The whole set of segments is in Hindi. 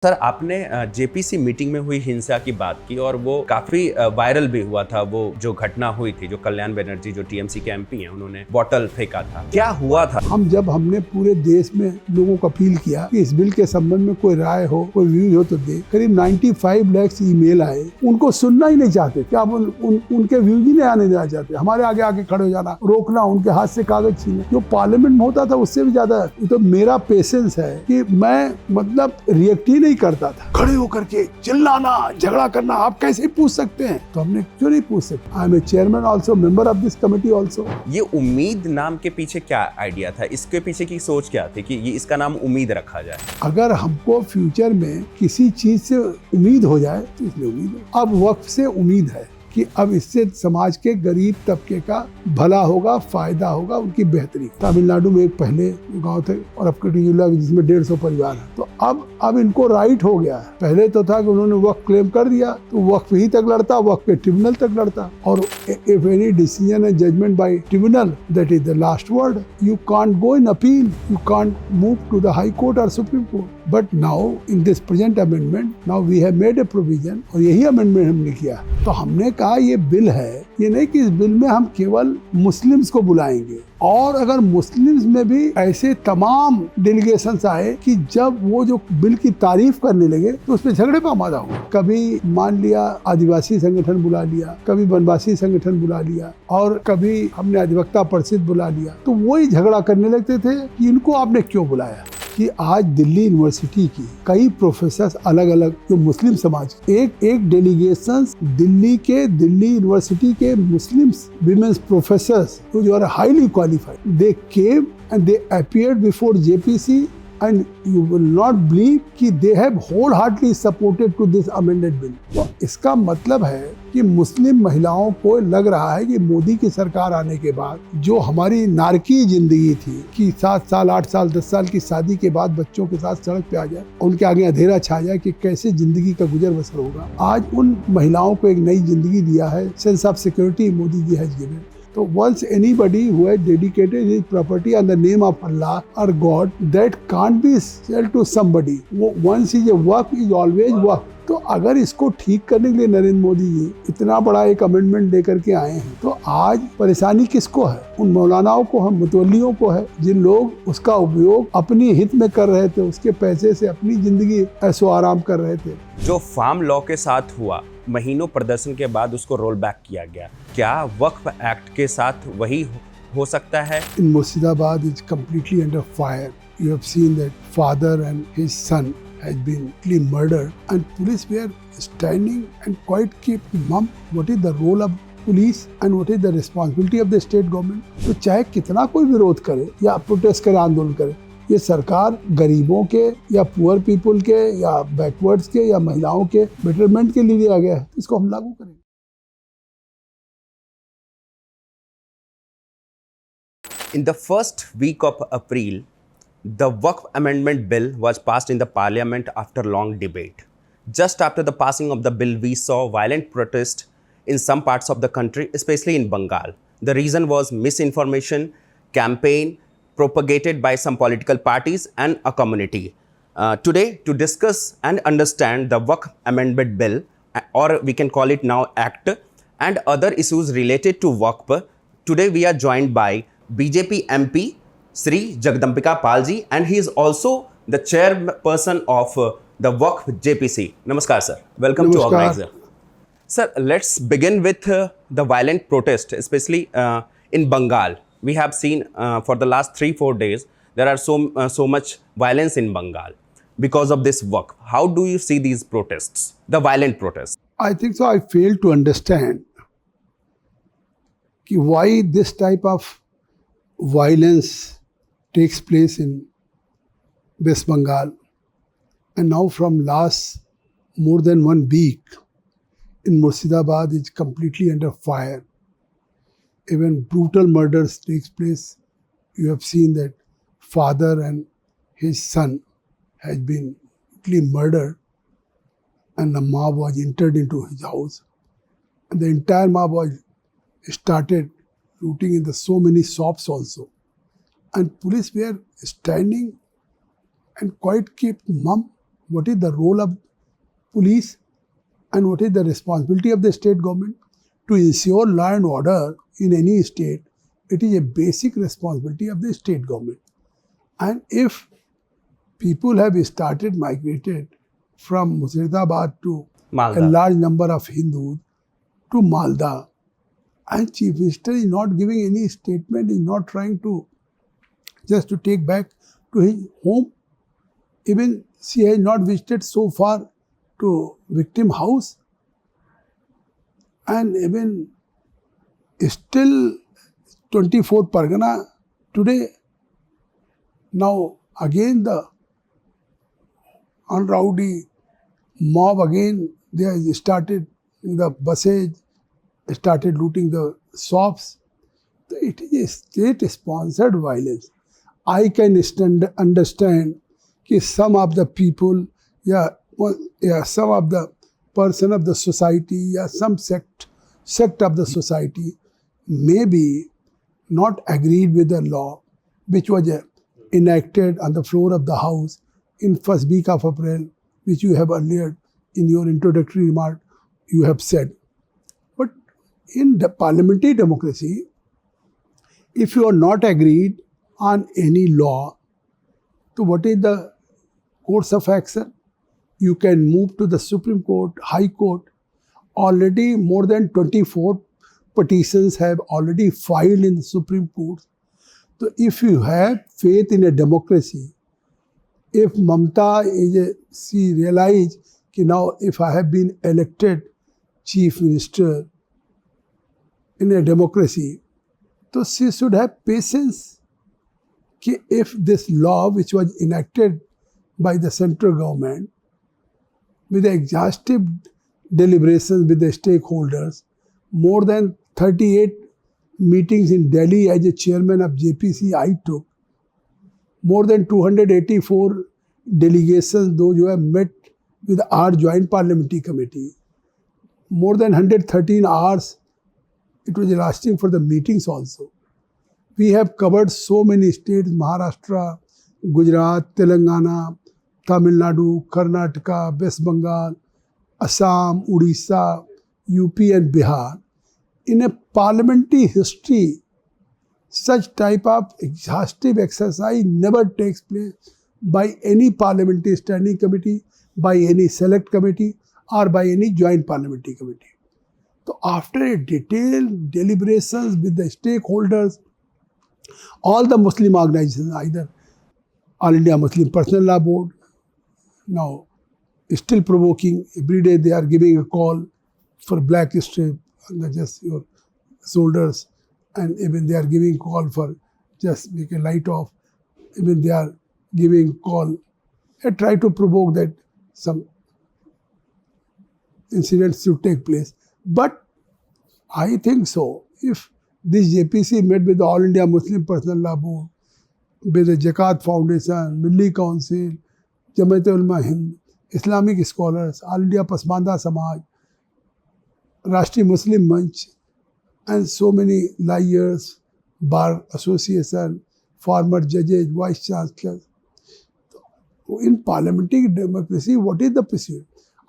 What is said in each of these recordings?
सर, आपने जेपीसी मीटिंग में हुई हिंसा की बात की और वो काफी वायरल भी हुआ था। वो जो घटना हुई थी, जो कल्याण बनर्जी जो टीएमसी के एमपी हैं, उन्होंने बॉटल फेंका था। क्या हुआ था? हमने पूरे देश में लोगों को अपील किया कि इस बिल के संबंध में कोई राय हो, कोई व्यूज हो तो दे। करीब 95 लाख ईमेल आए, उनको सुनना ही नहीं चाहते। क्या उनके व्यूज ही नहीं आने देना चाहते। हमारे आगे आगे खड़े हो जाना, रोकना, उनके हाथ से कागज छीनना। जो पार्लियामेंट में होता था उससे भी ज्यादा तो मेरा पेशेंस है कि मैं मतलब रिएक्ट ही नहीं करता था। खड़े होकर के चिल्लाना, झगड़ा करना, आप कैसे पूछ सकते हैं? तो हमने क्यों नहीं पूछ सकते। I am a chairman also, member of this committee also. ये उम्मीद नाम के पीछे क्या आइडिया था? इसके पीछे की सोच क्या थी कि ये इसका नाम उम्मीद रखा जाए? अगर हमको फ्यूचर में किसी चीज से उम्मीद हो जाए तो इसलिए उम्मीद है। अब वक्त से उम्मीद है कि अब इससे समाज के गरीब तबके का भला होगा, फायदा होगा, उनकी बेहतरी। तमिलनाडु में एक पहले गांव थे और अब कटी जिला जिसमें 150 परिवार है। तो अब इनको राइट हो गया है। पहले तो था कि उन्होंने वक्त क्लेम कर दिया तो वक्त ही तक लड़ता, वक्त के ट्रिब्यूनल तक लड़ता। और if any decision and judgment by tribunal, that is the last word. You can't go in appeal, you can't move to the high court और supreme court. But now in this present amendment, now we have made a provision, और यही अमेंडमेंट हमने किया। तो हमने कहा ये बिल है, ये नहीं कि इस बिल में हम केवल मुस्लिम्स को बुलाएंगे, और अगर मुस्लिम्स में भी ऐसे तमाम डेलीगेशंस आए कि जब वो जो बिल की तारीफ करने लगे तो उसमें झगड़े का मादा हुआ। कभी मान लिया आदिवासी संगठन बुला लिया, कभी वनवासी संगठन बुला लिया, और कभी हमने अधिवक्ता परिषद बुला लिया। तो वही झगड़ा करने लगते थे कि इनको आपने क्यों बुलाया। कि आज दिल्ली यूनिवर्सिटी की कई प्रोफेसर अलग अलग जो मुस्लिम समाज, एक डेलीगेशन दिल्ली यूनिवर्सिटी के मुस्लिम विमेन्स प्रोफेसर्स जो are highly qualified, they came and they appeared before JPC, and you will not believe कि they have wholeheartedly supported to this amended bill। तो इसका मतलब है कि मुस्लिम महिलाओं को लग रहा है कि मोदी की सरकार आने के बाद जो हमारी नारकी जिंदगी थी कि 7 साल 8 साल 10 साल की शादी के बाद बच्चों के साथ सड़क पे आ जाए, उनके आगे अंधेरा छा जाए कि कैसे जिंदगी का गुजर बसर होगा, आज उन महिलाओं को एक नई जिंदगी दिया है। Sense of security Modi ji has given. So once anybody who has dedicated his property on the name of Allah or God, that can't be sold to somebody. Once is a work is always work. तो अगर इसको ठीक करने के लिए नरेंद्र मोदी जी इतना बड़ा एक अमेंडमेंट लेकर के आए हैं, तो आज परेशानी किसको है? उन मौलानाओं को है, मुतवल्लियों को है, जिन लोग उसका उपयोग अपनी हित में कर रहे थे, उसके पैसे से अपनी जिंदगी ऐसो आराम कर रहे थे। जो फार्म लॉ के साथ हुआ, महीनों प्रदर्शन के बाद उसको रोल बैक किया गया, क्या वक्फ एक्ट के साथ वही हो सकता है? In Murshidabad is completely under fire. You have seen that father and his son has been murdered, and police were standing and quite kept mum. What is the role of police and what is the responsibility of the state government? तो चाहे कितना कोई विरोध करे या प्रोटेस्ट करे, आंदोलन करे, ये सरकार गरीबों के या पुअर पीपल के या बैकवर्ड्स के या महिलाओं के बेटरमेंट के लिए लिया गया है, इसको हम लागू करें। In the first week of April, the Waqf Amendment Bill was passed in the Parliament after long debate. Just after the passing of the bill, we saw violent protest in some parts of the country, especially in Bengal. The reason was misinformation campaign propagated by some political parties and a community. Today, to discuss and understand the Waqf Amendment Bill, or we can call it now Act, and other issues related to Waqf, today we are joined by BJP MP Sri Jagdambika Pal ji, and he is also the chairperson of the Waqf JPC. Namaskar sir, welcome to organizer. Sir, let's begin with the violent protest, especially in Bengal. We have seen for the last 3-4 days there are so much violence in Bengal because of this Waqf. How do you see these protests, the violent protests? I think so. I fail to understand why this type of violence takes place in West Bengal, and now from last more than 1 week in Murshidabad is completely under fire. Even brutal murders takes place. You have seen that father and his son has been murdered, and the mob was entered into his house, and the entire mob was started looting in the so many shops also. And police were standing and quite kept mum what is the role of police and what is the responsibility of the state government to ensure law and order in any state. It is a basic responsibility of the state government. And if people have started migrated from Murshidabad to Malda. a large number of Hindus to Malda, and Chief Minister is not giving any statement, is not trying to just to take back to his home. Even she has not visited so far to victim house, and even still 24 Pargana today. Now again the unrowdy mob again, they have started the buses, started looting the shops. It is a state-sponsored violence. I can understand that some of the people, some of the person of the society, some sect of the society may be not agreed with the law which was enacted on the floor of the House in first week of April, which you have earlier in your introductory remark you have said. But in the parliamentary democracy, if you are not agreed on any law, so what is the course of action? You can move to the Supreme Court, High Court. Already more than 24 petitions have already filed in the Supreme Court. So if you have faith in a democracy, if Mamta she realized that now if I have been elected Chief Minister in a democracy, so she should have patience. If this law which was enacted by the central government with the exhaustive deliberations with the stakeholders, more than 38 meetings in Delhi as a chairman of JPC I took, more than 284 delegations those who have met with our joint parliamentary committee, more than 113 hours it was lasting for the meetings also. We have covered so many states: Maharashtra, Gujarat, Telangana, Tamil Nadu, Karnataka, West Bengal, Assam, Odisha, UP and Bihar. In a parliamentary history, such type of exhaustive exercise never takes place by any parliamentary standing committee, by any select committee or by any joint parliamentary committee. So after a detailed deliberations with the stakeholders, all the Muslim organizations, either All India Muslim Personal Law Board, now still provoking, every day they are giving a call for black strip on just your shoulders, and even they are giving call for just make a light off, even they are giving call and try to provoke that some incidents should take place. But I think so, if this JPC met with the All India Muslim Personal Law Board, with the Zakat Foundation, Milli Council, Jamiat-e-Ulama Hind, Islamic scholars, All India Pasmanda Samaj, Rashtriya Muslim Manch, and so many lawyers, Bar Association, former judges, vice chancellors. In parliamentary democracy, what is the procedure?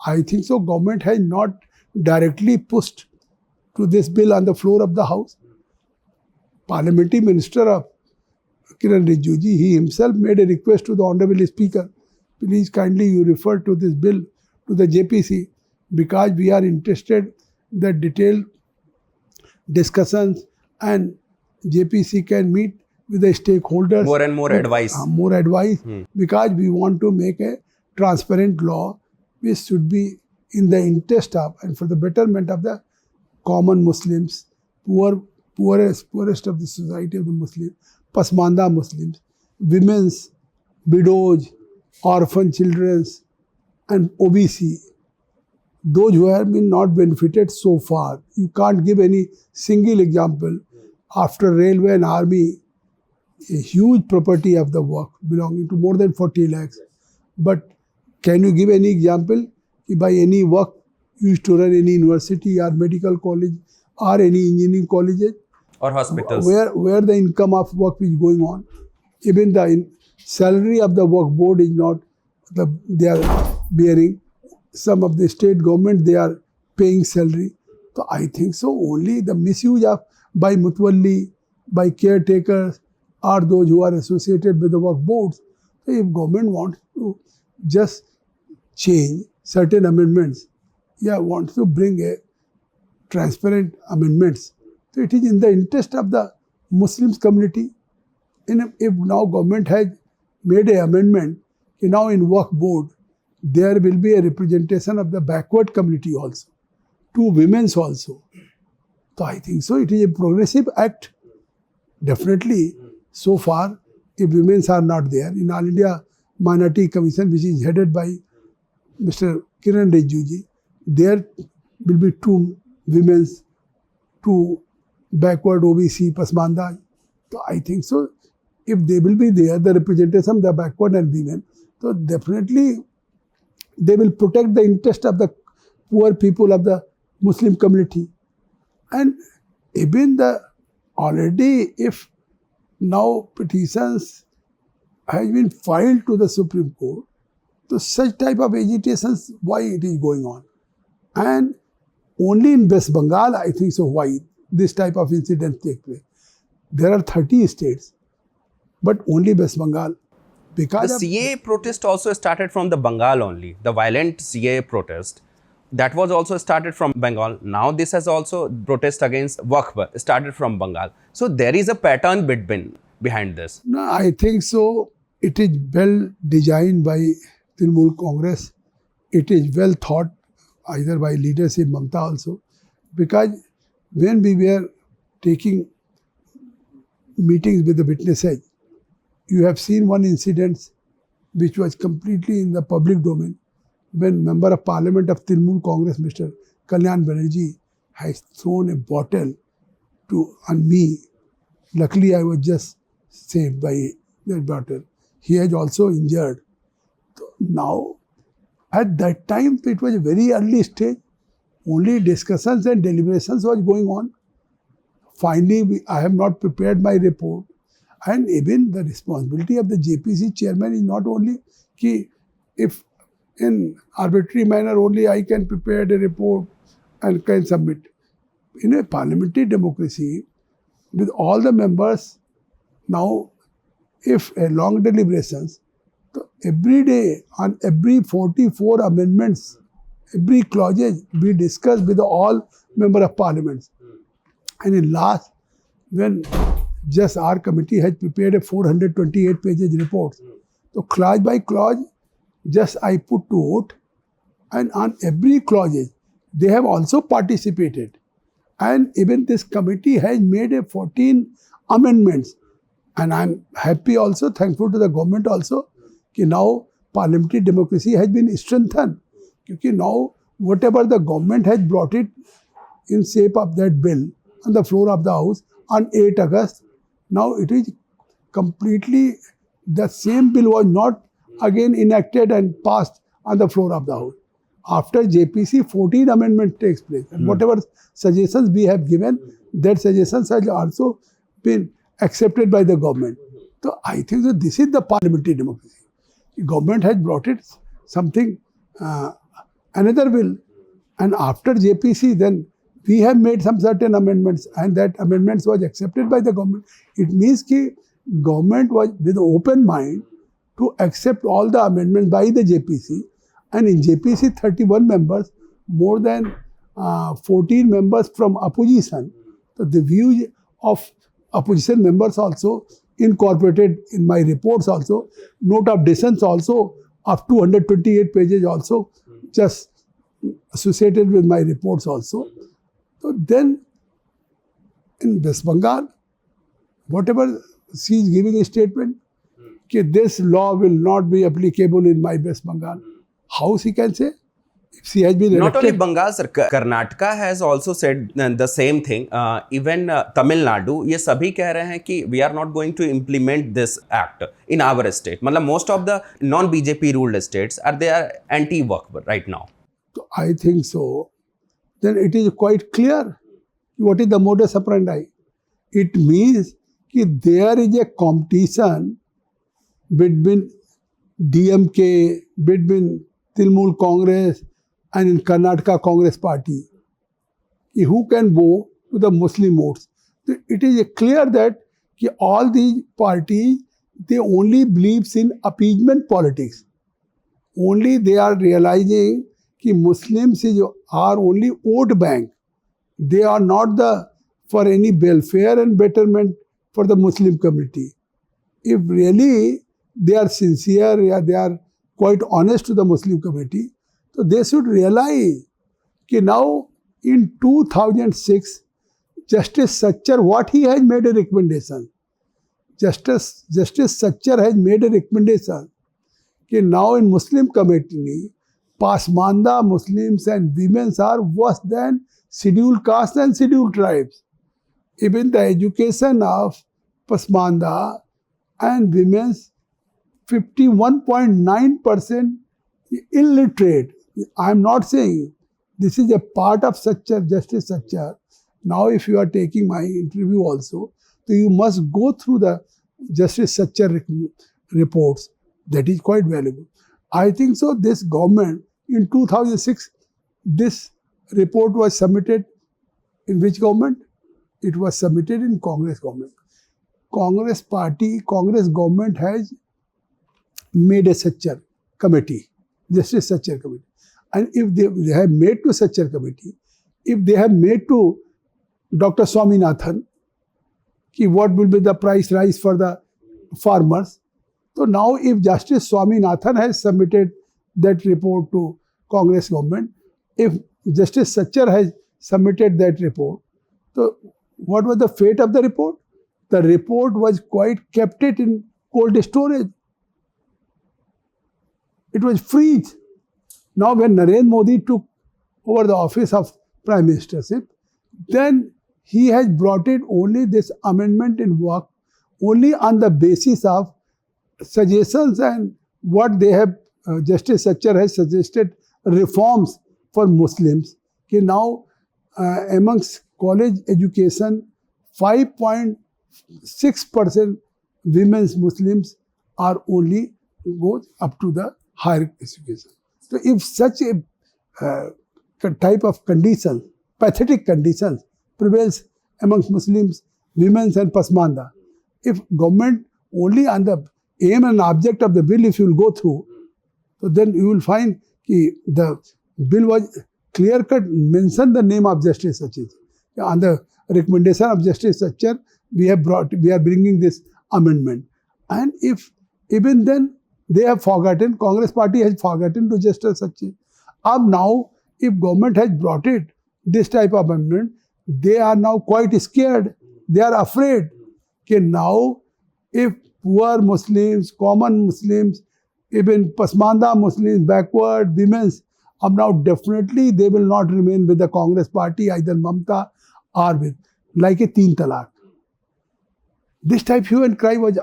I think so government has not directly pushed to this bill on the floor of the House. Parliamentary Minister of Kiran Rijiju, he himself made a request to the Honorable Speaker, please kindly you refer to this bill to the JPC, because we are interested that detailed discussions and JPC can meet with the stakeholders. More and more advice. More advice, because we want to make a transparent law which should be in the interest of and for the betterment of the common Muslims, poorest of the society of the Muslims, Pasmanda Muslims, women's, widows, orphan children, and OBC. Those who have been not benefited so far. You can't give any single example. After railway and army, a huge property of the work belonging to more than 40 lakhs. But can you give any example by any work used to run any university or medical college or any engineering colleges? Or hospitals. Where the income of work is going on. Even the salary of the work board is not, they are bearing. Some of the state government, they are paying salary. So I think so only the misuse of by mutawalli, by caretakers, or those who are associated with the work boards. So if government wants to just change certain amendments, wants to bring a transparent amendments, so it is in the interest of the Muslims community. And if now government has made an amendment, now in work board, there will be a representation of the backward community also, to women's also. So I think so it is a progressive act. Definitely, so far, if women's are not there, in All India Minority Commission, which is headed by Mr. Kiran Rijiju, there will be 2 women's, 2 backward OBC Pasmanda. So I think so, if they will be there, the representation of the backward and women, so definitely they will protect the interest of the poor people of the Muslim community. And even already if now petitions has been filed to the Supreme Court, so such type of agitations, why it is going on? And only in West Bengal, I think so, why this type of incident take place. There are 30 states, but only West Bengal. Because the CAA protest also started from the Bengal only. The violent CAA protest, that was also started from Bengal. Now this has also protest against Waqf started from Bengal. So there is a pattern behind this. No, I think so. It is well designed by Trinamool Congress. It is well thought either by leadership Mamata also. Because when we were taking meetings with the witnesses, you have seen one incident which was completely in the public domain, when Member of Parliament of Trinamool Congress, Mr. Kalyan Banerjee, has thrown a bottle on me. Luckily, I was just saved by that bottle. He has also injured. So now, at that time, it was a very early stage. Only discussions and deliberations was going on. Finally, I have not prepared my report. And even the responsibility of the JPC chairman is not only if in arbitrary manner only I can prepare a report and can submit. In a parliamentary democracy, with all the members, now if a long deliberations, so every day on every 44 amendments, every clauses be discussed with all member of parliaments. And in last, when just our committee has prepared a 428 pages report, so clause by clause, just I put to vote, and on every clause, they have also participated. And even this committee has made a 14 amendments. And I'm happy also, thankful to the government also, that now parliamentary democracy has been strengthened. Because now whatever the government has brought it in shape of that bill on the floor of the House on 8 August, now it is completely, the same bill was not again enacted and passed on the floor of the House. After JPC, 14 amendment takes place. And whatever suggestions we have given, that suggestions has also been accepted by the government. So I think that this is the parliamentary democracy. The government has brought it something, another bill. And after JPC, then we have made some certain amendments, and that amendments was accepted by the government. It means that government was with an open mind to accept all the amendments by the JPC. And in JPC, 31 members, more than 14 members from opposition. So the views of opposition members also incorporated in my reports also. Note of dissent also of 228 pages also just associated with my reports also. So then in West Bengal, whatever she is giving a statement, that this law will not be applicable in my West Bengal. How she can say? If she has been not elected, only Bengal, sir, Karnataka has also said the same thing. Even Tamil Nadu, ये सभी कह रहे हैं कि we are not going to implement this act in our state. मतलब most of the non-BJP ruled states they are anti-Waqf right now. So I think so. Then it is quite clear what is the modus operandi. It means that there is a competition between DMK, between Trinamool Congress and in Karnataka Congress Party, who can go to the Muslim votes. So it is clear that all these parties, they only believes in appeasement politics. Only they are realizing कि Muslims are only vote bank. They are not for any welfare and betterment for the Muslim community. If really they are sincere, they are quite honest to the Muslim community, so they should realize that now in 2006, Justice Sachar, what he has made a recommendation. Justice Sachar has made a recommendation that now in Muslim community, Pasmanda Muslims and women are worse than scheduled castes and scheduled tribes. Even the education of Pasmanda and women's 51.9% illiterate. I am not saying this is a part of Sachar, Justice Sachar. Now if you are taking my interview also, so you must go through the Justice Sachar reports. That is quite valuable. I think so this government in 2006, this report was submitted in which government? It was submitted in Congress government. Congress government has made a Sachar committee, Justice Sachar committee. And if they have made to Sachar committee, if they have made to Dr. Swaminathan, what will be the price rise for the farmers? So now if Justice Swaminathan has submitted that report to Congress government, if Justice Sachar has submitted that report, so what was the fate of the report? The report was quite kept it in cold storage. It was freeze. Now when Narendra Modi took over the office of Prime Ministership, then he has brought it only this amendment in work, only on the basis of suggestions and what they have, Justice Sachar has suggested reforms for Muslims. Now amongst college education, 5.6% women's Muslims are only goes up to the higher education. So if such a type of condition, pathetic conditions prevails amongst Muslims, women and Pasmanda, if government only on the aim and object of the bill, if you will go through, so then you will find the bill was clear-cut, mentioned the name of Justice Sachar. On the recommendation of Justice Sachar, we are bringing this amendment. And if even then they have forgotten, Congress party has forgotten to Justice Sachar. Now, if government has brought it, this type of amendment, they are now quite scared. They are afraid that now if poor Muslims, common Muslims, even Pasmanda Muslims, backward, women's, now definitely they will not remain with the Congress party, either Mamta or with, like a Teen Talaq. This type hue and cry was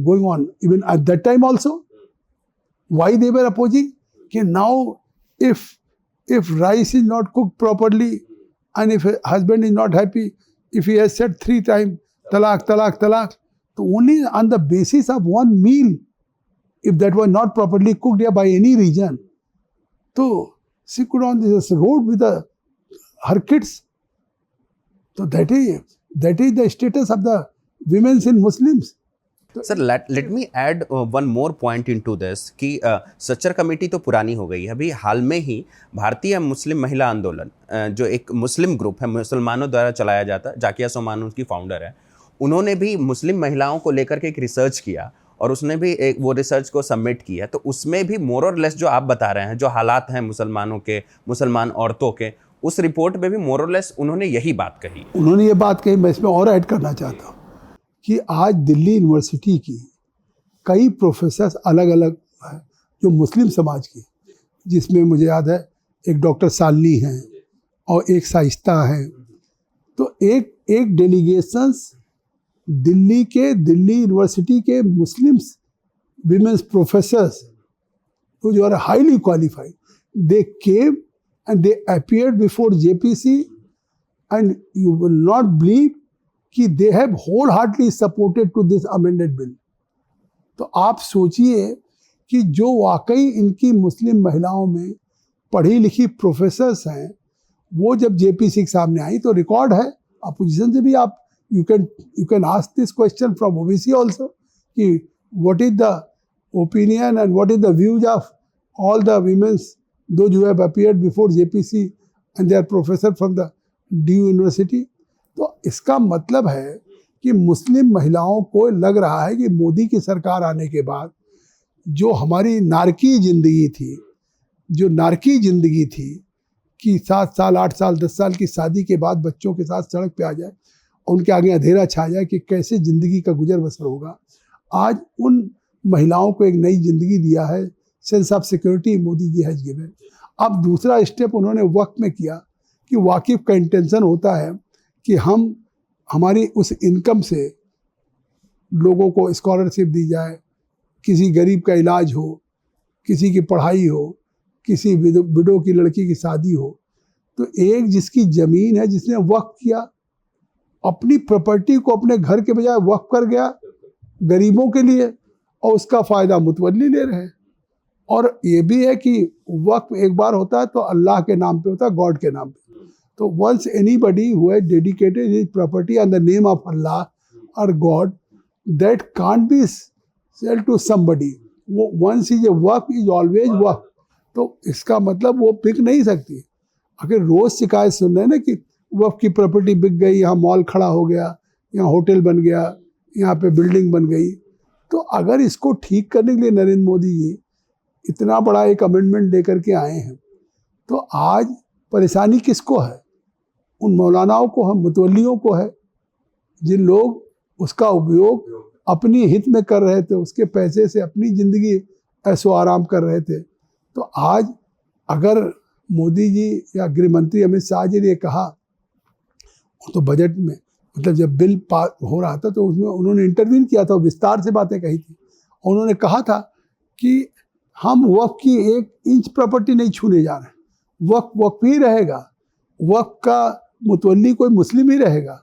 going on even at that time also. Why they were opposing? Now if rice is not cooked properly and if a husband is not happy, if he has said 3 times talaq, talaq, talaq, so only on the basis of one meal, if that was not properly cooked by any region, so she could on this road with her kids. So that is the status of the women in Muslims. Sir let me add one more point into this कि सच्चर कमेटी तो पुरानी हो गई है. अभी हाल में ही भारतीय मुस्लिम महिला आंदोलन जो एक मुस्लिम ग्रुप है, मुसलमानों द्वारा चलाया जाता है, जाकिया सोमानो उसकी फाउंडर है, उन्होंने भी मुस्लिम महिलाओं को लेकर के एक रिसर्च किया और उसने भी एक वो रिसर्च को सबमिट किया. तो उसमें भी मोर और लेस जो आप बता रहे हैं, जो हालात हैं मुसलमानों के, मुसलमान औरतों के, उस रिपोर्ट में भी मोर और लेस उन्होंने यही बात कही. उन्होंने ये बात कही. मैं इसमें और ऐड करना चाहता हूँ कि आज दिल्ली यूनिवर्सिटी की कई प्रोफेसर्स अलग अलग हैं जो मुस्लिम समाज की, जिसमें मुझे याद है एक डॉक्टर सालनी हैं और एक शाइस्ता हैं. तो एक डेलीगेशंस दिल्ली यूनिवर्सिटी के मुस्लिम्स विमेंस प्रोफेसर्स जो are highly qualified, they came and they appeared before JPC and you will not believe कि they have wholeheartedly supported to this amended bill. तो आप सोचिए कि जो वाकई इनकी मुस्लिम महिलाओं में पढ़ी लिखी प्रोफेसर्स हैं, वो जब जेपीसी के सामने आई तो रिकॉर्ड है, अपोजिशन से भी आप you can ask this question from OBC also कि what is the opinion and what is the views of all the women's those who have appeared before JPC and they are professor from the DU university. तो इसका मतलब है कि मुस्लिम महिलाओं को लग रहा है कि मोदी की सरकार आने के बाद जो हमारी नारकी ज़िंदगी थी कि 7 साल 8 साल 10 साल की शादी के बाद बच्चों के साथ सड़क पे आ जाए और उनके आगे अंधेरा छा जाए कि कैसे ज़िंदगी का गुजर बसर होगा, आज उन महिलाओं को एक नई ज़िंदगी दिया है। Sense of security Modi ji has given. अब दूसरा स्टेप उन्होंने वक्त में किया कि वाकिफ का इंटेंशन होता है कि हम हमारी उस इनकम से लोगों को स्कॉलरशिप दी जाए, किसी गरीब का इलाज हो, किसी की पढ़ाई हो, किसी विडो की लड़की की शादी हो। तो एक जिसकी ज़मीन है, जिसने वक्फ किया, अपनी प्रॉपर्टी को अपने घर के बजाय वक्फ कर गया गरीबों के लिए, और उसका फ़ायदा मुतवल्ली ले रहे हैं। और ये भी है कि वक्फ एक बार होता है तो अल्लाह के नाम पे होता है, गॉड के नाम पे। तो once anybody who has dedicated his property on the name of Allah और god, that can't be sell to somebody. वो once is a waqf is always waqf. तो इसका मतलब वो बिक नहीं सकती। अगर रोज़ शिकायत सुन रहे हैं ना कि वक्फ की प्रॉपर्टी बिक गई, यहाँ मॉल खड़ा हो गया, यहाँ होटल बन गया, यहाँ पे बिल्डिंग बन गई, तो अगर इसको ठीक करने के लिए नरेंद्र मोदी जी इतना बड़ा एक अमेंडमेंट लेकर के आए हैं, तो आज परेशानी किसको है? उन मौलानाओं को है, मुतवल्लियों को है, जिन लोग उसका उपयोग अपनी हित में कर रहे थे, उसके पैसे से अपनी ज़िंदगी ऐशो आराम कर रहे थे। तो आज अगर मोदी जी या गृह मंत्री अमित शाह जी ने कहा, तो बजट में मतलब जब बिल पास हो रहा था तो उसमें उन्होंने इंटरवीन किया था, विस्तार से बातें कही थी। उन्होंने कहा था कि हम वक्फ की 1 इंच प्रॉपर्टी नहीं छूने जा रहे हैं, वक्फ ही रहेगा, वक्फ का मुतवल्ली कोई मुस्लिम ही रहेगा,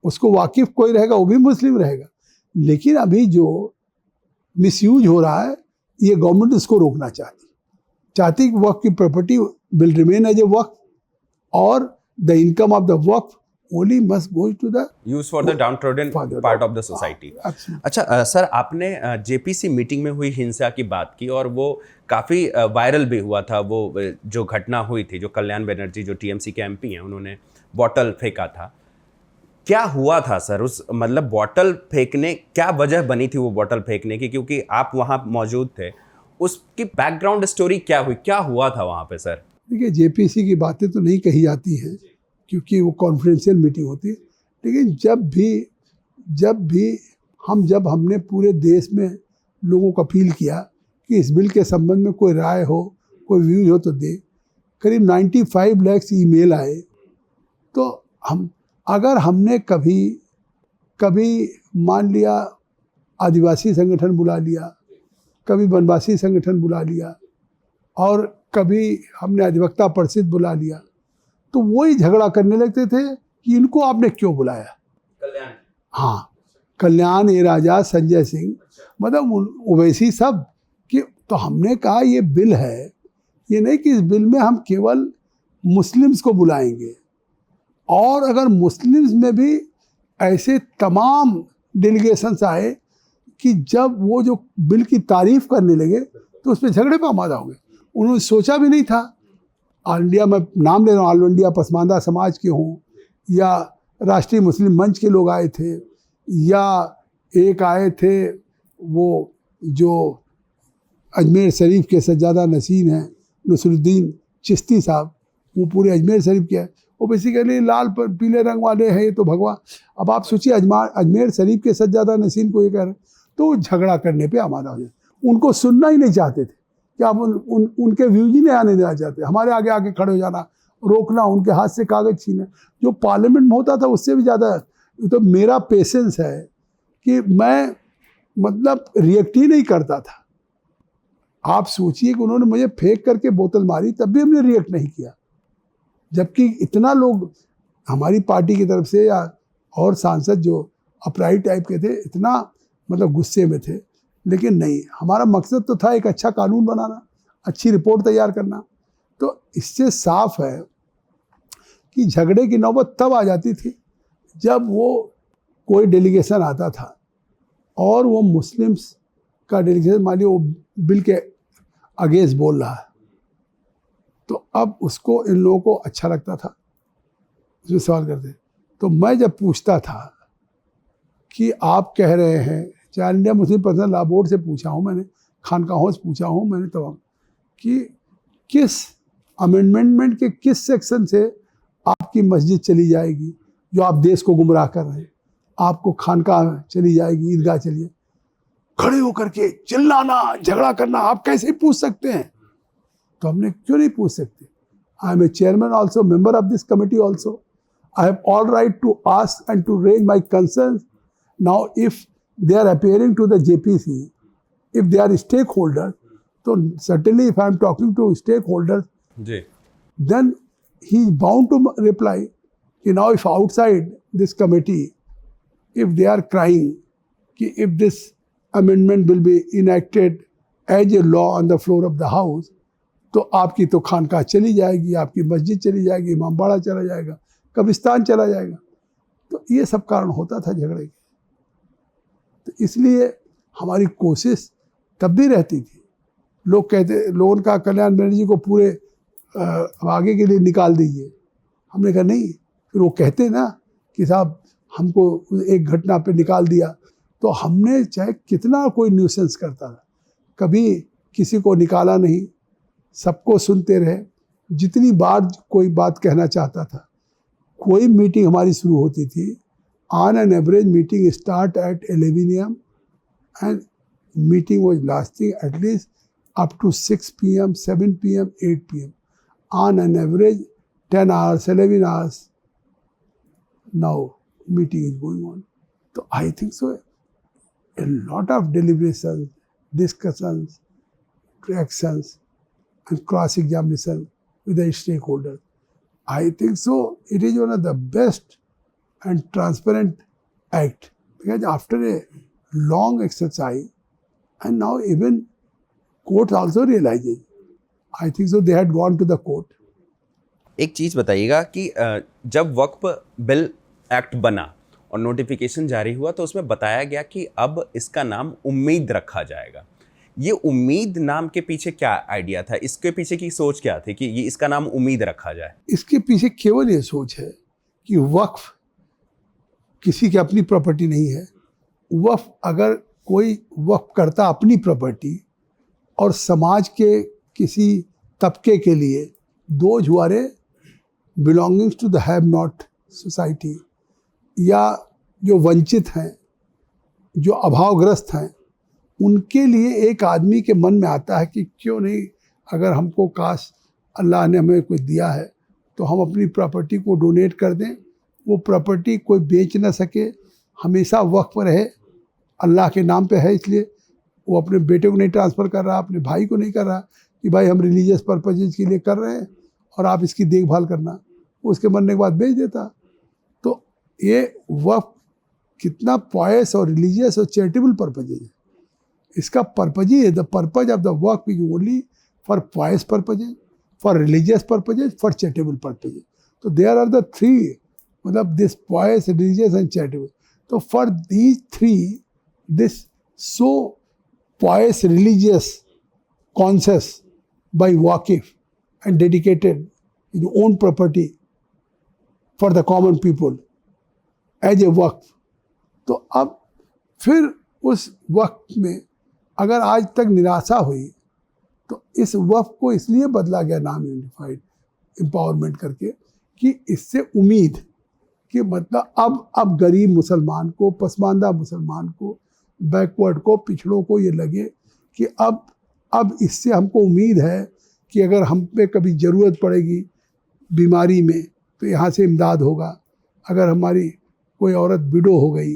उसको वाकिफ कोई रहेगा वो भी मुस्लिम रहेगा। लेकिन अभी जो मिसयूज हो रहा है, ये गवर्नमेंट इसको रोकना चाहती कि वक्फ की property will remain as a waqf और the income of the waqf only must go to the use for the downtrodden part of the society। अच्छा सर, आपने जेपीसी मीटिंग में हुई हिंसा की बात की और वो काफ़ी वायरल भी हुआ था। वो जो घटना हुई थी, जो कल्याण बनर्जी जो टीएमसी के एमपी हैं, उन्होंने बॉटल फेंका था। क्या हुआ था सर उस, मतलब बॉटल फेंकने, क्या वजह बनी थी वो बॉटल फेंकने की? क्योंकि आप वहाँ मौजूद थे, उसकी बैकग्राउंड स्टोरी क्या हुई, क्या हुआ था वहाँ पे सर? देखिए, जेपीसी की बातें तो नहीं कही जाती हैं क्योंकि वो कॉन्फिडेंशियल मीटिंग होती है। लेकिन जब हमने पूरे देश में लोगों को अपील किया कि इस बिल के संबंध में कोई राय हो, कोई व्यूज हो तो दे, करीब 95 लाख ईमेल आए। तो अगर हमने कभी मान लिया आदिवासी संगठन बुला लिया, कभी वनवासी संगठन बुला लिया और कभी हमने अधिवक्ता परिषद बुला लिया, तो वही झगड़ा करने लगते थे कि इनको आपने क्यों बुलाया। कल्याण, हाँ, कल्याण, ए राजा, संजय सिंह, मतलब ओवैसी सब कि। तो हमने कहा ये बिल है, ये नहीं कि इस बिल में हम केवल मुस्लिम्स को बुलाएंगे, और अगर मुस्लिम्स में भी ऐसे तमाम डेलीगेशंस आए कि जब वो जो बिल की तारीफ करने लगे तो उस पर झगड़े पर आमादा हो गए। उन्होंने सोचा भी नहीं था। ऑल इंडिया में नाम ले रहा हूँ, ऑल इंडिया पसमानदा समाज के हों या राष्ट्रीय मुस्लिम मंच के लोग आए थे, या एक आए थे वो जो अजमेर शरीफ के सज्जादा नसीन हैं, नसरुद्दीन चिश्ती साहब, वो पूरे अजमेर शरीफ के हैं। वो बेसिकली लाल पर पीले रंग वाले हैं, ये तो भगवा। अब आप सोचिए, अजमेर शरीफ के सज्जादा नसीन को ये कह रहे हैं, तो झगड़ा करने पे आमादा हो जाए। उनको सुनना ही नहीं चाहते थे कि आप उनके व्यूज ही नहीं आने देना चाहते, हमारे आगे आके खड़े हो जाना, रोकना, उनके हाथ से कागज छीना, जो पार्लियामेंट में होता था उससे भी ज़्यादा। तो मेरा पेशेंस है कि मैं मतलब रिएक्ट ही नहीं करता था। आप सोचिए कि उन्होंने मुझे फेंक करके बोतल मारी, तब भी हमने रिएक्ट नहीं किया, जबकि इतना लोग हमारी पार्टी की तरफ से या और सांसद जो अपराइट टाइप के थे, इतना मतलब गुस्से में थे। लेकिन नहीं, हमारा मकसद तो था एक अच्छा कानून बनाना, अच्छी रिपोर्ट तैयार करना। तो इससे साफ है कि झगड़े की नौबत तब आ जाती थी जब वो कोई डेलीगेशन आता था और वो मुस्लिम्स का डेलीगेशन, मान लीजिए वो बिल के अगेंस्ट बोल रहा है, तो अब उसको इन लोगों को अच्छा लगता था, उसमें सवाल करते। तो मैं जब पूछता था कि आप कह रहे हैं, चाहे India Muslim personal law board से पूछा हूँ मैंने, खानकाहों से पूछा हूँ मैंने तमाम, कि किस अमेंडमेंट के किस सेक्शन से आपकी मस्जिद चली जाएगी जो आप देश को गुमराह कर रहे हैं, आपको खानकाह चली जाएगी, ईदगाह चली जाएगी, खड़े होकर के चिल्लाना, झगड़ा करना, आप कैसे पूछ सकते हैं? तो हमने क्यों नहीं पूछ सकते? I am a chairman also, member of this committee also, I have all right to ask and to raise my concern. Now if they are appearing to the JPC, if they are stakeholders, so certainly if I am talking to stakeholders, then he is bound to reply. Now if outside this committee, if they are crying, if this amendment will be enacted as a law on the floor of the house, तो आपकी तो खानकाह चली जाएगी, आपकी मस्जिद चली जाएगी, इमामबाड़ा चला जाएगा, कब्रिस्तान चला जाएगा। तो ये सब कारण होता था झगड़े के। तो इसलिए हमारी कोशिश तब भी रहती थी। लोग कहते, लोगों का कल्याण बनर्जी को पूरे आगे के लिए निकाल दीजिए। हमने कहा नहीं, फिर वो कहते ना कि साहब हमको एक घटना पे निकाल दिया, तो हमने चाहे कितना कोई न्यूसेंस करता था, कभी किसी को निकाला नहीं, सबको सुनते रहे। जितनी बार कोई बात कहना चाहता था, कोई मीटिंग हमारी शुरू होती थी, on an average meeting start at 11 a.m. and meeting was lasting at least up to 6 p.m., 7 p.m., 8 p.m. On an average 10 hours, 11 hours now meeting is going on. So I think so a lot of deliberations, discussions, reactions and cross-examination with the stakeholders. I think so it is one of the best and transparent act, because after a long exercise, and now even court also realizes, I think so they had gone to the court. एक चीज़ बताइएगा कि जब वक्फ बिल एक्ट बना और नोटिफिकेशन जारी हुआ तो उसमें बताया गया कि अब इसका नाम उम्मीद रखा जाएगा। ये उम्मीद नाम के पीछे क्या आइडिया था? इसके पीछे की सोच क्या थी कि ये इसका नाम उम्मीद रखा जाए? इसके पीछे केवल ये सोच है कि वक्फ किसी की अपनी प्रॉपर्टी नहीं है। वक्फ अगर कोई वक्फ करता अपनी प्रॉपर्टी और समाज के किसी तबके के लिए, those who are belongings to the have not society, या जो वंचित हैं, जो अभावग्रस्त हैं, उनके लिए एक आदमी के मन में आता है कि क्यों नहीं, अगर हमको काश अल्लाह ने हमें कोई दिया है तो हम अपनी प्रॉपर्टी को डोनेट कर दें, वो प्रॉपर्टी कोई बेच ना सके, हमेशा वक्फ रहे, अल्लाह के नाम पे है, इसलिए वो अपने बेटे को नहीं ट्रांसफ़र कर रहा, अपने भाई को नहीं कर रहा कि भाई हम रिलीजियस पर्पजेज के लिए कर रहे हैं और आप इसकी देखभाल करना, उसके मरने के बाद बेच देता। तो ये वक्फ कितना पॉयस और रिलीजियस और चैरिटेबल पर्पजेज है। इसका पर्पज ही है, the purpose of the waqf is only for pious purposes, for religious purposes, for charitable purposes. तो देयर आर द थ्री, मतलब this pious, religious and charitable. तो for these three, this so pious, religious, conscious by Waqif and dedicated his own property for the common people as a वक्फ। तो अब फिर उस वक्फ में अगर आज तक निराशा हुई तो इस वक्फ को इसलिए बदला गया नाम यूनिफाइड एम्पावरमेंट करके कि इससे उम्मीद कि मतलब अब गरीब मुसलमान को, पसमानदा मुसलमान को, बैकवर्ड को, पिछड़ों को ये लगे कि अब इससे हमको उम्मीद है कि अगर हम पे कभी ज़रूरत पड़ेगी बीमारी में तो यहाँ से इमदाद होगा। अगर हमारी कोई औरत विडो हो गई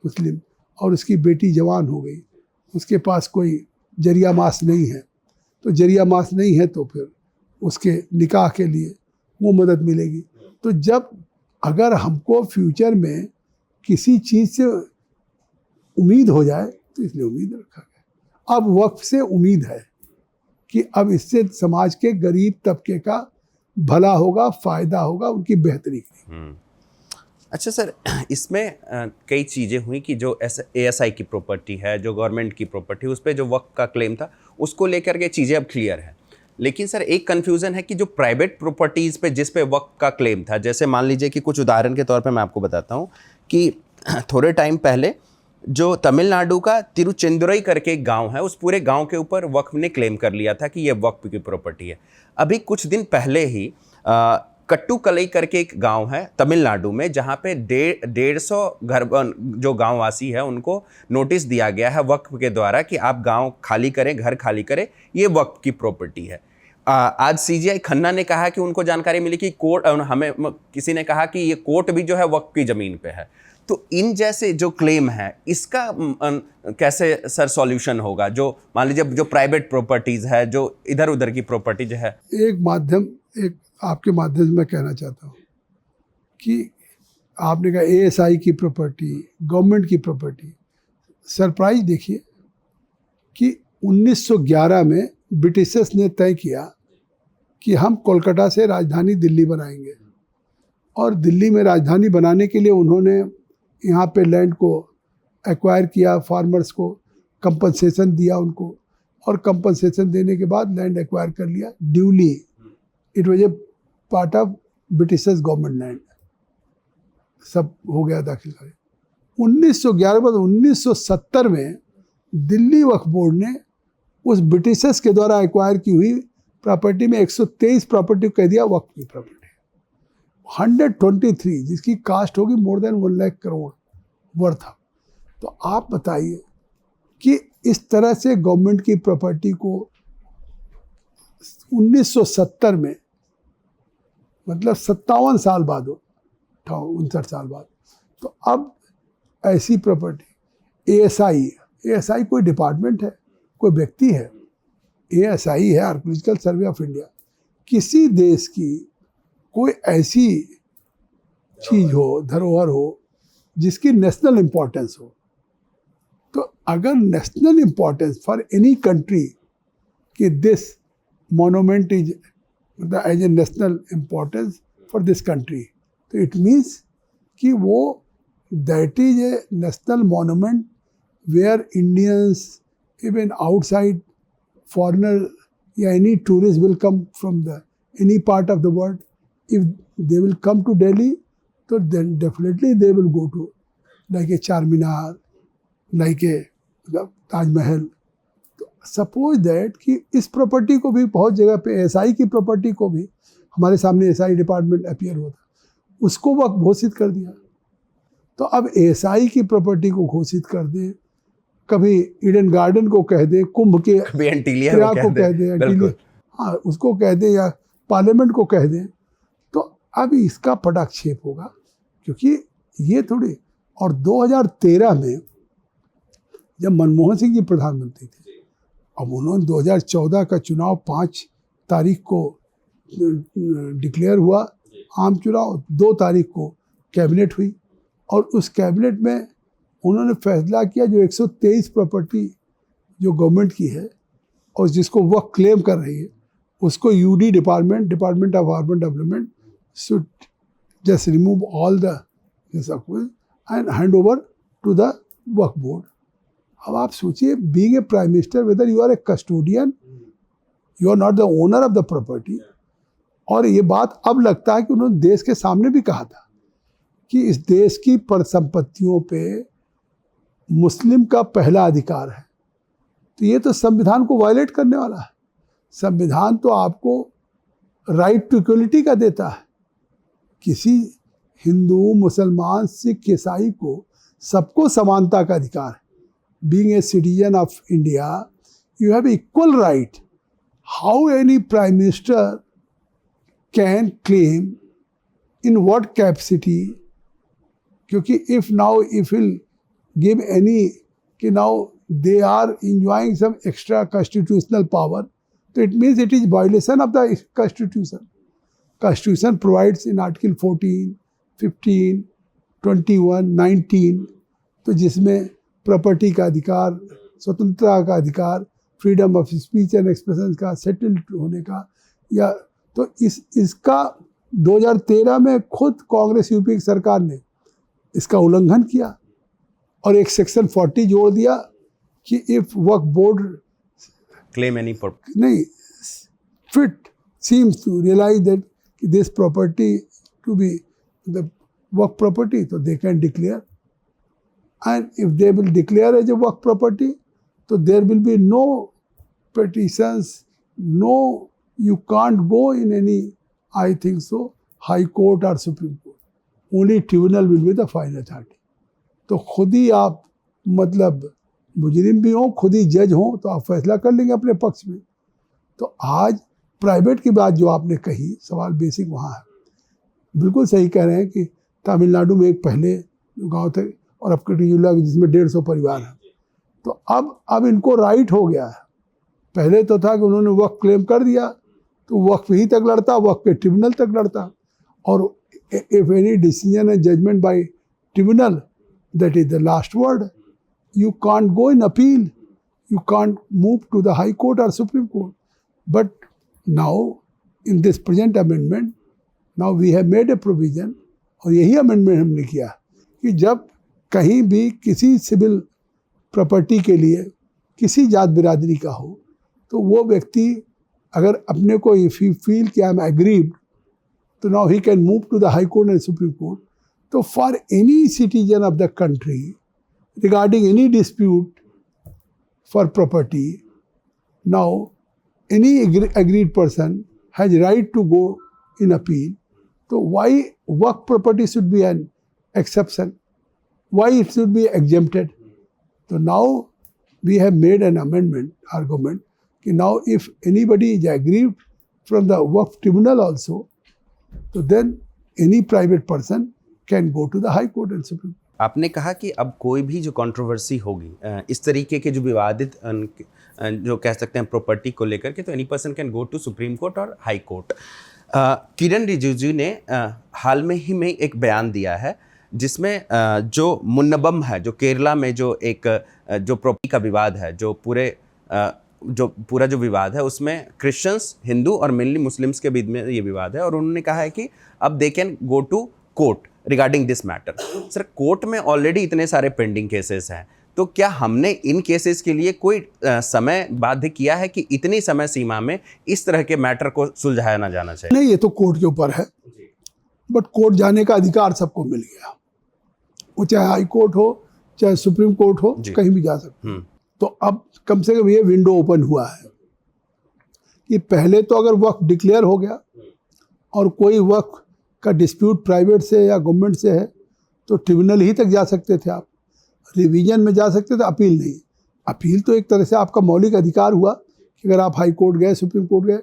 मुस्लिम और उसकी बेटी जवान हो गई, उसके पास कोई जरिया मास नहीं है, तो जरिया मास नहीं है तो फिर उसके निकाह के लिए वो मदद मिलेगी। तो जब अगर हमको फ्यूचर में किसी चीज़ से उम्मीद हो जाए तो इसलिए उम्मीद रखा गया। अब वक्फ से उम्मीद है कि अब इससे समाज के गरीब तबके का भला होगा, फायदा होगा, उनकी बेहतरी होगी। अच्छा सर, इसमें कई चीज़ें हुई कि जो ASI की प्रॉपर्टी है, जो गवर्नमेंट की प्रॉपर्टी, उस पर जो वक्फ का क्लेम था, उसको लेकर के चीज़ें अब क्लियर है। लेकिन सर एक कन्फ्यूज़न है कि जो प्राइवेट प्रॉपर्टीज़ पे जिस पे वक्फ का क्लेम था, जैसे मान लीजिए कि कुछ उदाहरण के तौर पे मैं आपको बताता हूँ कि थोड़े टाइम पहले जो तमिलनाडु का तिरुचेंदुरई करके एक गांव है, उस पूरे गांव के ऊपर वक्फ ने क्लेम कर लिया था कि ये वक्फ की प्रॉपर्टी है। अभी कुछ दिन पहले ही कट्टुकलई करके एक गांव है तमिलनाडु में, जहां पे 150 घर जो गांववासी है उनको नोटिस दिया गया है वक्फ के द्वारा कि आप गांव खाली करें, घर खाली करें, ये वक्फ की प्रॉपर्टी है। आज CGI खन्ना ने कहा कि उनको जानकारी मिली कि कोर्ट, हमें किसी ने कहा कि ये कोर्ट भी जो है वक्फ की ज़मीन पे है। तो इन जैसे जो क्लेम है, इसका कैसे सर सॉल्यूशन होगा? जो मान लीजिए जो प्राइवेट प्रॉपर्टीज़ है, जो इधर उधर की प्रॉपर्टीज है। एक आपके माध्यम से मैं कहना चाहता हूँ कि आपने कहा ASI की प्रॉपर्टी, गवर्नमेंट की प्रॉपर्टी। सरप्राइज देखिए कि 1911 में ब्रिटिशर्स ने तय किया कि हम कोलकाता से राजधानी दिल्ली बनाएंगे, और दिल्ली में राजधानी बनाने के लिए उन्होंने यहाँ पे लैंड को एक्वायर किया, फार्मर्स को कंपनसेशन दिया उनको, और कंपनसेशन देने के बाद लैंड एक्वायर कर लिया duly. It was a part of Britishers government land, सब हो गया दाखिल कर। 1911 बाद 1970 में दिल्ली वक्फ बोर्ड ने उस ब्रिटिशर्स के द्वारा एक्वायर की हुई प्रॉपर्टी में 123 प्रॉपर्टी कह दिया वक्फ की प्रॉपर्टी। 123 जिसकी कास्ट होगी more than 1 lakh crore worth. तो आप बताइए कि इस तरह से गवर्नमेंट की प्रॉपर्टी को 1970 में, मतलब 57 साल बाद हो, 59 साल बाद, तो अब ऐसी प्रॉपर्टी ASI कोई डिपार्टमेंट है, कोई व्यक्ति है? ASI है आर्कियोलॉजिकल सर्वे ऑफ इंडिया। किसी देश की कोई ऐसी चीज हो, धरोहर हो, जिसकी नेशनल इम्पोर्टेंस हो, तो अगर national importance for any country कि this monument is as a national importance for this country, तो इट मीन्स कि वो that is a national monument where Indians, even outside foreigner या any tourist will come from the any part of the world. If they will come to Delhi, so then definitely they will go to like a Charminar, like a Taj Mahal. तो सपोज दैट कि इस प्रॉपर्टी को भी बहुत जगह पे ASI की प्रॉपर्टी को भी, हमारे सामने ASI डिपार्टमेंट अपीयर हुआ था, उसको वक्त घोषित कर दिया। तो अब ASI की प्रॉपर्टी को घोषित कर दे, कभी ईडन गार्डन को कह दे, कुंभ के क्रिया को कह दे, हाँ उसको कह दे, या पार्लियामेंट को कह दे, तो अब इसका पटाक्षेप होगा, क्योंकि ये थोड़ी। और 2013 में जब मनमोहन सिंह जी प्रधानमंत्री थे, अब उन्होंने 2014 का चुनाव 5 तारीख को डिक्लेयर हुआ आम चुनाव, 2 तारीख को कैबिनेट हुई, और उस कैबिनेट में उन्होंने फैसला किया जो 123 प्रॉपर्टी जो गवर्नमेंट की है और जिसको वह क्लेम कर रही है, उसको UD department of urban development should just remove all the and hand over to the Waqf board. अब आप सोचिए, being a prime minister, whether you are a custodian, you are not the owner of the property. और ये बात अब लगता है कि उन्होंने देश के सामने भी कहा था कि इस देश की परिसंपत्तियों पे मुस्लिम का पहला अधिकार है। तो ये तो संविधान को वायलेट करने वाला है। संविधान तो आपको राइट टू इक्वलिटी का देता है, किसी हिंदू, मुसलमान, सिख, ईसाई को सबको समानता का अधिकार है। Being a citizen of India, you have equal right. How any prime minister can claim, in what capacity? क्योंकि इफ विल गिव एनी कि now they are enjoying some extra constitutional power, so it means it is violation of the constitution. Constitution provides in article 14, 15, 21, 19, तो जिसमें प्रॉपर्टी का अधिकार स्वतंत्रता का अधिकार, freedom of speech and expression का, सेटल्ड होने का, या तो इसका 2013 में खुद कांग्रेस यूपी की सरकार ने इसका उल्लंघन किया और एक सेक्शन 40 जोड़ दिया कि if waqf board claim any नहीं fit seems to realise that this property to be the waqf property, तो they can declare, and if they will declare as a waqf property तो there will be no petitions, no, you can't go in any, I think so, High Court or Supreme Court. Only tribunal will be the final authority. तो खुद ही आप मतलब मुजरिम भी हों, खुद ही जज हों, तो आप फैसला कर लेंगे अपने पक्ष में। तो आज प्राइवेट की बात जो आपने कही, सवाल बेसिक वहाँ है। बिल्कुल सही कह रहे हैं कि तमिलनाडु में एक पहले गांव थे और अब कटिजुला जिसमें 150 परिवार हैं, तो अब इनको राइट हो गया है। पहले तो था कि उन्होंने वक्फ क्लेम कर दिया तो वक्फ ही तक लड़ता, वक्फ के ट्रिब्यूनल तक लड़ता, और if any decision and judgment by tribunal that is the last word, you can't go in appeal, you can't move to the high court और supreme court. But now in this present amendment, now we have made a provision, और यही अमेंडमेंट हमने किया कि जब कहीं भी किसी सिविल प्रॉपर्टी के लिए किसी जात बिरादरी का हो, तो वो व्यक्ति अगर अपने को इफ ही फील कि आई एम एग्रीव्ड, तो now he can move to the high court and supreme court. तो for any citizen of the country regarding any dispute for property, now any aggrieved person has right to go in appeal. तो why waqf property should be an exception, why it should be exempted? तो now we have made an amendment argument कि now if anybody is aggrieved from the Waqf tribunal also, तो then any private person can go to the High Court and Supreme Court. आपने कहा कि अब कोई भी जो कंट्रोवर्सी होगी इस तरीके के जो विवादित जो कह सकते हैं प्रॉपर्टी को लेकर के, तो any person can go to supreme court और हाई कोर्ट। किरण रिजिजू ने हाल में ही एक बयान दिया है जिसमें जो मुन्नबम है, जो केरला में जो एक जो प्रॉपर्टी का विवाद है, जो पूरा जो विवाद है उसमें क्रिश्चियंस, हिंदू और मेनली मुस्लिम्स के बीच में ये विवाद है, और उन्होंने कहा है कि अब they can go to court regarding this matter. Sir, court में ऑलरेडी इतने सारे पेंडिंग केसेस हैं, तो क्या हमने इन केसेस के लिए कोई समय बाध्य किया है कि इतनी समय सीमा में इस तरह के मैटर को सुलझाया ना जाना चाहिए? नहीं, ये तो कोर्ट के ऊपर है, बट कोर्ट जाने का अधिकार सबको मिल गया, वो चाहे हाई कोर्ट हो चाहे सुप्रीम कोर्ट हो, कहीं भी जा सकते। तो अब कम से कम ये विंडो ओपन हुआ है कि पहले तो अगर वक्फ डिक्लेयर हो गया और कोई वक्फ का डिस्प्यूट प्राइवेट से या गवर्नमेंट से है, तो ट्रिब्यूनल ही तक जा सकते थे आप, रिवीजन में जा सकते थे, अपील नहीं। अपील तो एक तरह से आपका मौलिक अधिकार हुआ कि अगर आप हाई कोर्ट गए, सुप्रीम कोर्ट गए,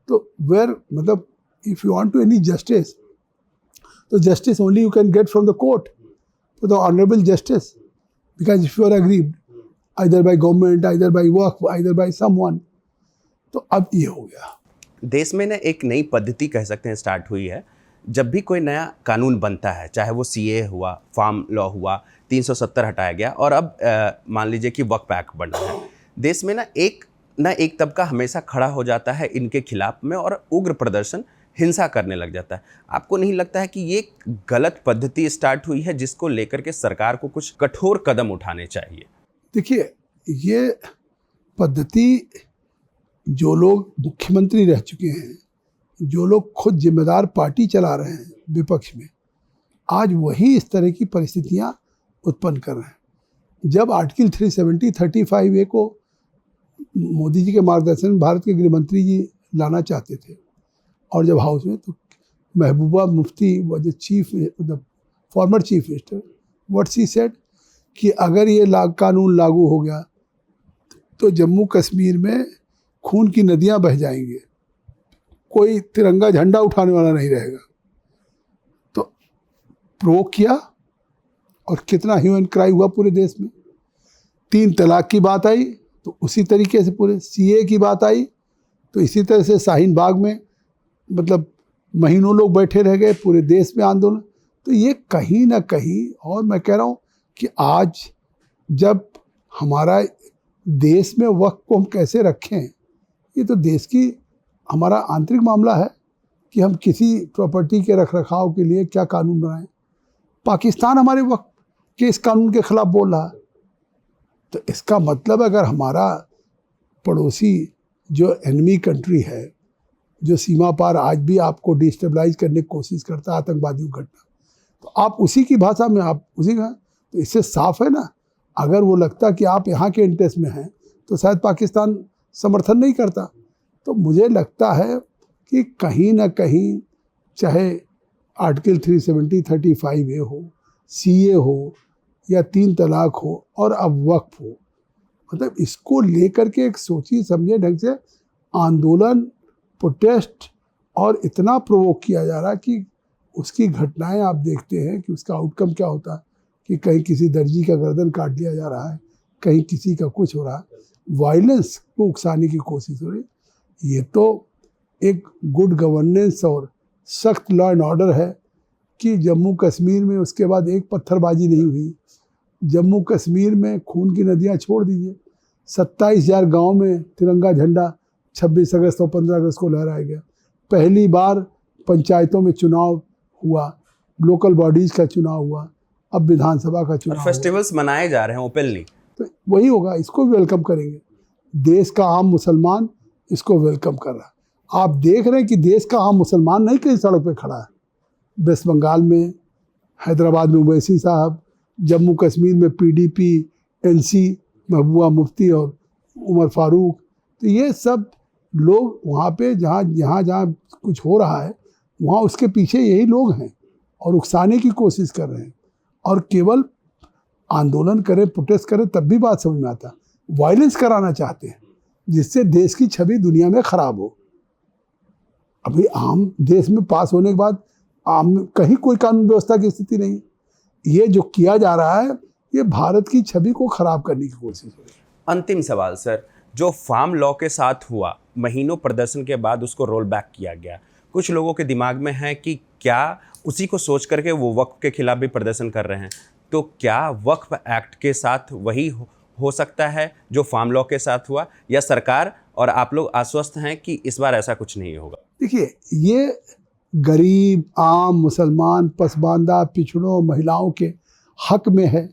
तो वेयर मतलब if you want to any justice, तो justice only you can get from the court, तो the honourable justice, because if you are aggrieved either by government, either by work, either by someone। तो अब ये हो गया। देश में ना एक नई पद्धति कह सकते हैं स्टार्ट हुई है। जब भी कोई नया कानून बनता है, चाहे वो CA हुआ, फार्म लॉ हुआ, 370 हटाया गया, और अब मान लीजिए कि वक्फ एक्ट बना है, देश में ना एक तबका हमेशा खड़ा हो जाता है इनके खिलाफ में और उग्र प्रदर्शन, हिंसा करने लग जाता है। आपको नहीं लगता है कि ये गलत पद्धति स्टार्ट हुई है जिसको लेकर के सरकार को कुछ कठोर कदम उठाने चाहिए? देखिए, ये पद्धति जो लोग मुख्यमंत्री रह चुके हैं, जो लोग खुद जिम्मेदार पार्टी चला रहे हैं विपक्ष में, आज वही इस तरह की परिस्थितियां उत्पन्न कर रहे हैं। जब आर्टिकल 370, 35A को मोदी जी के मार्गदर्शन में भारत के गृह मंत्री जी लाना चाहते थे, और जब हाउस में, तो Mehbooba Mufti the former chief minister, what she said कि अगर ये कानून लागू हो गया तो जम्मू कश्मीर में खून की नदियां बह जाएंगे, कोई तिरंगा झंडा उठाने वाला नहीं रहेगा। तो प्रोवोक किया और कितना ह्यूमन क्राई हुआ पूरे देश में। 3 तलाक की बात आई तो उसी तरीके से पूरे CA की बात आई तो इसी तरह से शाहीन बाग में मतलब महीनों लोग बैठे रह गए, पूरे देश में आंदोलन। तो ये कहीं ना कहीं, और मैं कह रहा हूँ कि आज जब हमारा देश में वक्फ को हम कैसे रखें, ये तो देश की हमारा आंतरिक मामला है कि हम किसी प्रॉपर्टी के रखरखाव के लिए क्या कानून बनाएं। पाकिस्तान हमारे वक्फ के इस कानून के खिलाफ बोल रहा है, तो इसका मतलब अगर हमारा पड़ोसी जो एनिमी कंट्री है, जो सीमा पार आज भी आपको डिस्टेबलाइज करने की कोशिश करता है, आतंकवादियों की घटना, तो आप उसी की भाषा में आप उसी का, तो इससे साफ है ना, अगर वो लगता कि आप यहाँ के इंटरेस्ट में हैं तो शायद पाकिस्तान समर्थन नहीं करता। तो मुझे लगता है कि कहीं ना कहीं चाहे आर्टिकल 370 35A हो, CA हो या 3 तलाक हो और अब वक्फ हो, मतलब इसको लेकर के एक सोची समझे ढंग से आंदोलन, प्रोटेस्ट और इतना प्रोवोक किया जा रहा है कि उसकी घटनाएं आप देखते हैं कि उसका आउटकम क्या होता है कि कहीं किसी दर्जी का गर्दन काट लिया जा रहा है, कहीं किसी का कुछ हो रहा है, वायलेंस को उकसाने की कोशिश हो रही है। ये तो एक गुड गवर्नेंस और सख्त लॉ एंड ऑर्डर है कि जम्मू कश्मीर में उसके बाद एक पत्थरबाजी नहीं हुई। जम्मू कश्मीर में खून की नदियां छोड़ दीजिए, 27,000 गाँव में तिरंगा झंडा 26 अगस्त और 15 अगस्त को लहराया गया। पहली बार पंचायतों में चुनाव हुआ, लोकल बॉडीज का चुनाव हुआ, अब विधानसभा का चुनाव हुआ। फेस्टिवल्स मनाए जा रहे हैं ओपनली, तो वही होगा, इसको भी वेलकम करेंगे। देश का आम मुसलमान इसको वेलकम कर रहा है। आप देख रहे हैं कि देश का आम मुसलमान नहीं कहीं सड़क पे खड़ा है। वेस्ट बंगाल में, हैदराबाद में ओवैसी साहब, जम्मू कश्मीर में PDP, NC, महबूबा मुफ्ती और उमर फारूक, तो ये सब लोग वहाँ पे जहाँ कुछ हो रहा है वहाँ उसके पीछे यही लोग हैं और उकसाने की कोशिश कर रहे हैं। और केवल आंदोलन करें, प्रोटेस्ट करें तब भी बात समझ में आता, वायलेंस कराना चाहते हैं जिससे देश की छवि दुनिया में खराब हो। अभी आम देश में पास होने के बाद आम कहीं कोई कानून व्यवस्था की स्थिति नहीं। ये जो किया जा रहा है ये भारत की छवि को खराब करने की कोशिश हो रही है। अंतिम सवाल सर, जो फार्म लॉ के साथ हुआ, महीनों प्रदर्शन के बाद उसको रोल बैक किया गया, कुछ लोगों के दिमाग में है कि क्या उसी को सोच करके वो वक्फ के खिलाफ भी प्रदर्शन कर रहे हैं, तो क्या वक्फ एक्ट के साथ वही हो सकता है जो फार्म लॉ के साथ हुआ, या सरकार और आप लोग आश्वस्त हैं कि इस बार ऐसा कुछ नहीं होगा? देखिए, ये गरीब, आम मुसलमान, पसमानदा, पिछड़ों, महिलाओं के हक में है।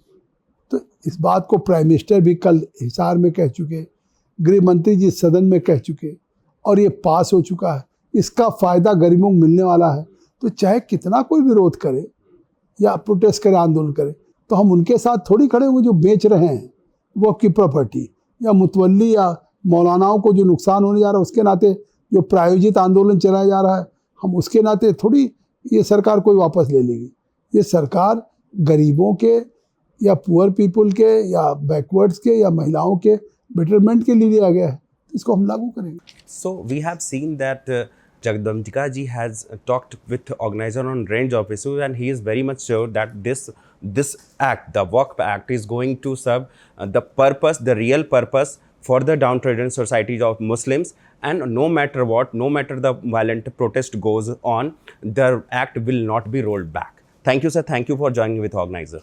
तो इस बात को प्राइम मिनिस्टर भी कल हिसार में कह चुके, गृह मंत्री जी सदन में कह चुके, और ये पास हो चुका है। इसका फ़ायदा गरीबों को मिलने वाला है। तो चाहे कितना कोई विरोध करे या प्रोटेस्ट करे, आंदोलन करे, तो हम उनके साथ थोड़ी खड़े होंगे जो बेच रहे हैं वो की प्रॉपर्टी, या मुतवल्ली या मौलानाओं को जो नुकसान होने जा रहा है उसके नाते, जो प्रायोजित आंदोलन चलाया जा रहा है हम उसके नाते थोड़ी ये सरकार कोई वापस ले लेगी। ये सरकार गरीबों के या पुअर पीपल के या बैकवर्ड्स के या महिलाओं के बेटरमेंट के लिए लिया गया है, इसको हम लागू करेंगे। So we have seen that Jagdambika ji has talked with organizer on range of issues, and he is very much sure that this act, the Waqf Act, is going to serve the purpose, the real purpose for the downtrodden societies of Muslims. And no matter what, no matter the violent protest goes on, the act will not be rolled back. Thank you, sir. Thank you for joining with organizer.